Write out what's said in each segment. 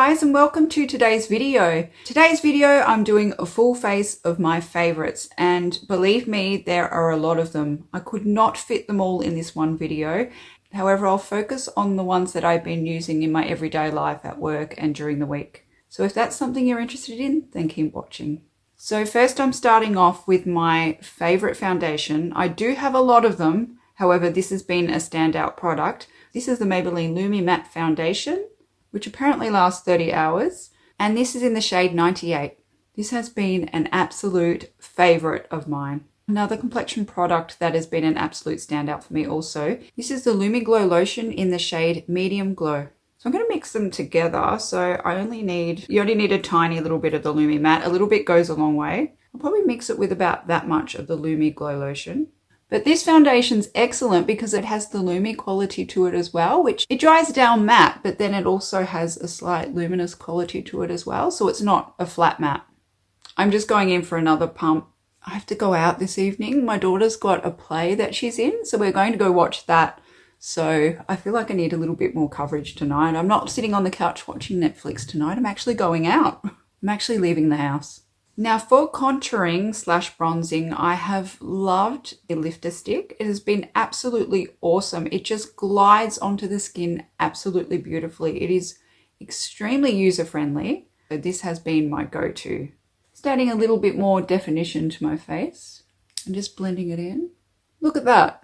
guys, and welcome to today's video. Today's video, I'm doing a full face of my favorites, and believe me, there are a lot of them. I could not fit them all in this one video. However, I'll focus on the ones that I've been using in my everyday life at work and during the week. So if that's something you're interested in, then keep watching. So first I'm starting off with my favorite foundation. I do have a lot of them. However, this has been a standout product. This is the Maybelline Lumi Matte Foundation, which apparently lasts 30 hours. And this is in the shade 98. This has been an absolute favorite of mine. Another complexion product that has been an absolute standout for me also. This is the Lumi Glow Lotion in the shade Medium Glow. So I'm going to mix them together. So you only need a tiny little bit of the Lumi Matte. A little bit goes a long way. I'll probably mix it with about that much of the Lumi Glow Lotion. But this foundation's excellent because it has the Lumi quality to it as well, which it dries down matte, but then it also has a slight luminous quality to it as well. So it's not a flat matte. I'm just going in for another pump. I have to go out this evening. My daughter's got a play that she's in, so we're going to go watch that. So I feel like I need a little bit more coverage tonight. I'm not sitting on the couch watching Netflix tonight. I'm actually going out. I'm actually leaving the house. Now for contouring / bronzing, I have loved the lifter stick. It has been absolutely awesome. It just glides onto the skin absolutely beautifully. It is extremely user-friendly. So this has been my go-to. Just adding a little bit more definition to my face and just blending it in. Look at that.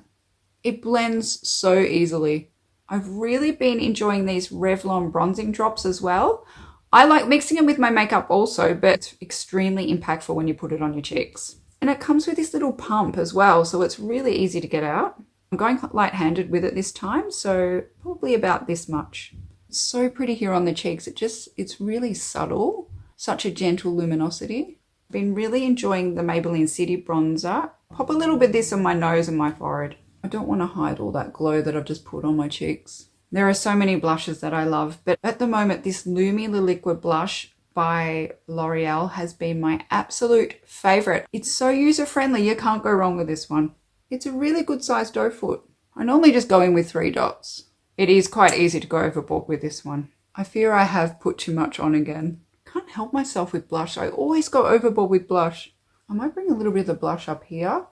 It blends so easily. I've really been enjoying these Revlon bronzing drops as well. I like mixing them with my makeup also, but it's extremely impactful when you put it on your cheeks. And it comes with this little pump as well, so it's really easy to get out. I'm going light-handed with it this time, so probably about this much. It's so pretty here on the cheeks. It's really subtle, such a gentle luminosity. I've been really enjoying the Maybelline City Bronzer. Pop a little bit of this on my nose and my forehead. I don't want to hide all that glow that I've just put on my cheeks. There are so many blushes that I love, but at the moment, this Lumi Le Liquid blush by L'Oreal has been my absolute favorite. It's so user-friendly, you can't go wrong with this one. It's a really good sized doe foot. I normally just go in with 3 dots. It is quite easy to go overboard with this one. I fear I have put too much on again. Can't help myself with blush. I always go overboard with blush. I might bring a little bit of the blush up here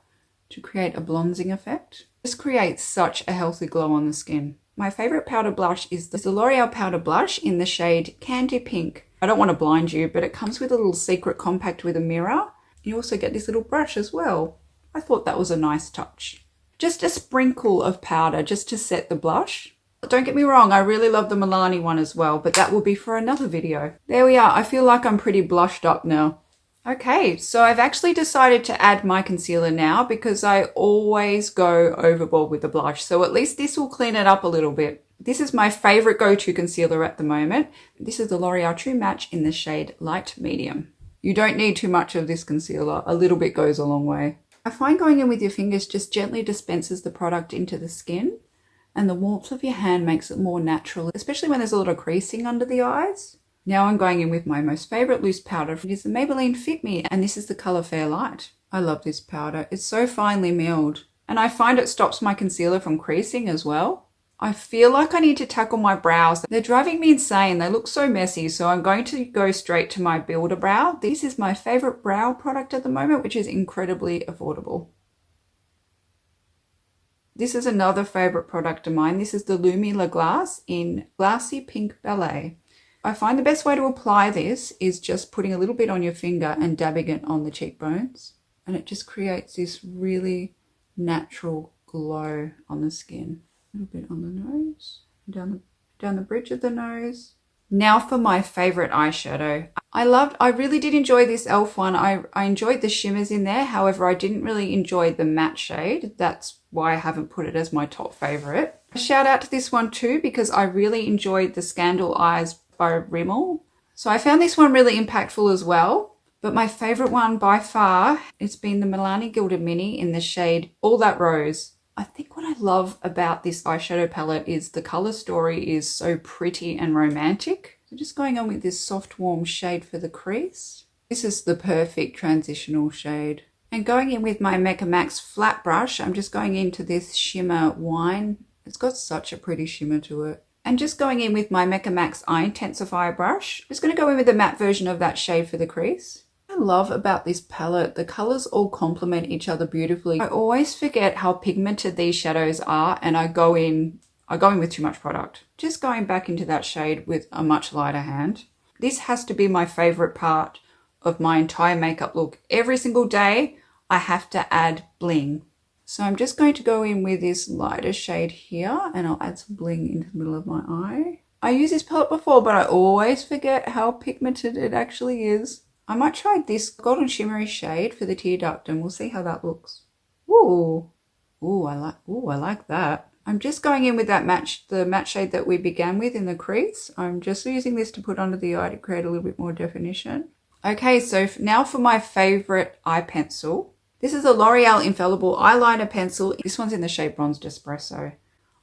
to create a bronzing effect. This creates such a healthy glow on the skin. My favorite powder blush is the L'Oreal powder blush in the shade Candy Pink. I don't want to blind you, but it comes with a little secret compact with a mirror. You also get this little brush as well. I thought that was a nice touch. Just a sprinkle of powder just to set the blush. Don't get me wrong, I really love the MILANI one as well, but that will be for another video. There we are. I feel like I'm pretty blushed up now. Okay, so I've actually decided to add my concealer now because I always go overboard with the blush. So at least this will clean it up a little bit. This is my favorite go-to concealer at the moment. This is the L'Oreal True Match in the shade Light Medium. You don't need too much of this concealer. A little bit goes a long way. I find going in with your fingers just gently dispenses the product into the skin, and the warmth of your hand makes it more natural, especially when there's a lot of creasing under the eyes. Now I'm going in with my most favorite loose powder. It is the Maybelline Fit Me, and this is the color Fair Light. I love this powder. It's so finely milled, and I find it stops my concealer from creasing as well. I feel like I need to tackle my brows. They're driving me insane. They look so messy, so I'm going to go straight to my Builder Brow. This is my favorite brow product at the moment, which is incredibly affordable. This is another favorite product of mine. This is the Lumi Le Glace in Glassy Pink Ballet. I find the best way to apply this is just putting a little bit on your finger and dabbing it on the cheekbones. And it just creates this really natural glow on the skin. A little bit on the nose, down the bridge of the nose. Now for my favorite eyeshadow. I really did enjoy this e.l.f. one. I enjoyed the shimmers in there. However, I didn't really enjoy the matte shade. That's why I haven't put it as my top favorite. A shout out to this one too, because I really enjoyed the Scandal Eyes by Rimmel. So I found this one really impactful as well. But my favorite one by far, it's been the MILANI Gilded Mini in the shade All That Rose. I think what I love about this eyeshadow palette is the color story is so pretty and romantic. So just going on with this soft warm shade for the crease. This is the perfect transitional shade. And going in with my Mecca Max flat brush, I'm just going into this shimmer Wine. It's got such a pretty shimmer to it. And just going in with my Mecca Max Eye Intensifier brush, just going to go in with the matte version of that shade for the crease. What I love about this palette, the colors all complement each other beautifully. I always forget how pigmented these shadows are, and I go in with too much product. Just going back into that shade with a much lighter hand. This has to be my favorite part of my entire makeup look. Every single day, I have to add bling. So I'm just going to go in with this lighter shade here, and I'll add some bling into the middle of my eye. I used this palette before, but I always forget how pigmented it actually is. I might try this golden shimmery shade for the tear duct, and we'll see how that looks. Ooh, I like that. I'm just going in with that the matte shade that we began with in the crease. I'm just using this to put under the eye to create a little bit more definition. Okay, so now for my favorite eye pencil. This is a L'Oreal Infallible eyeliner pencil. This one's in the shade Bronzed Espresso.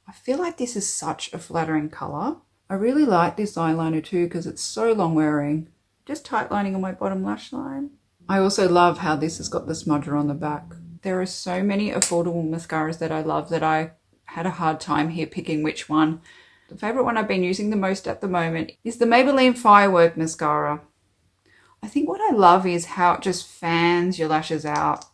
I feel like this is such a flattering color. I really like this eyeliner too because it's so long wearing. Just tight lining on my bottom lash line. I also love how this has got the smudger on the back. There are so many affordable mascaras that I love that I had a hard time here picking which one. The favorite one I've been using the most at the moment is the Maybelline Firework Mascara. I think what I love is how it just fans your lashes out.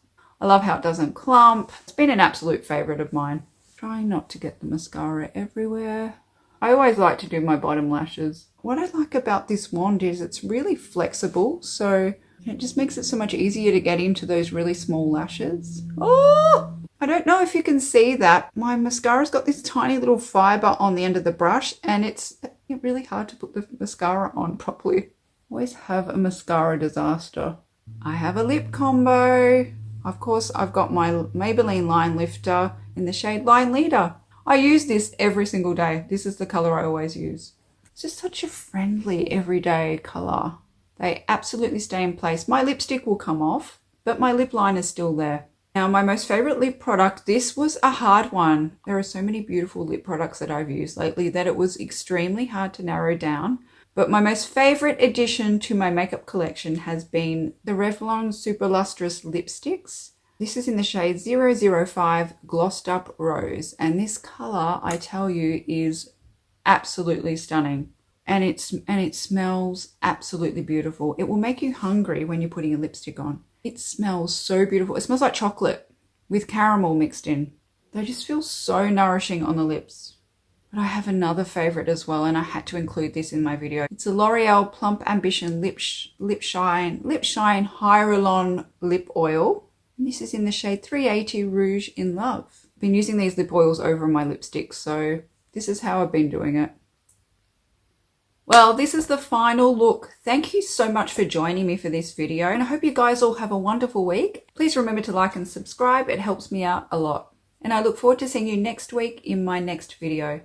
I love how it doesn't clump. It's been an absolute favorite of mine. Trying not to get the mascara everywhere. I always like to do my bottom lashes. What I like about this wand is it's really flexible, so it just makes it so much easier to get into those really small lashes. Oh! I don't know if you can see that. My mascara's got this tiny little fiber on the end of the brush, and it's really hard to put the mascara on properly. Always have a mascara disaster. I have a lip combo. Of course, I've got my Maybelline Line Lifter in the shade Line Leader. I use this every single day. This is the color I always use. It's just such a friendly, everyday color. They absolutely stay in place. My lipstick will come off, but my lip line is still there. Now, my most favorite lip product, this was a hard one. There are so many beautiful lip products that I've used lately that it was extremely hard to narrow down. But my most favorite addition to my makeup collection has been the Revlon Super Lustrous Lipsticks. This is in the shade 005 Glossed Up Rose. And this color, I tell you, is absolutely stunning. And it smells absolutely beautiful. It will make you hungry when you're putting a lipstick on. It smells so beautiful. It smells like chocolate with caramel mixed in. They just feel so nourishing on the lips. But I have another favorite as well, and I had to include this in my video. It's a L'Oreal Plump Ambition Lip Shine Hyaluronic Lip Oil. And this is in the shade 380 Rouge in Love. I've been using these lip oils over my lipsticks, so this is how I've been doing it. Well, this is the final look. Thank you so much for joining me for this video, and I hope you guys all have a wonderful week. Please remember to like and subscribe. It helps me out a lot. And I look forward to seeing you next week in my next video.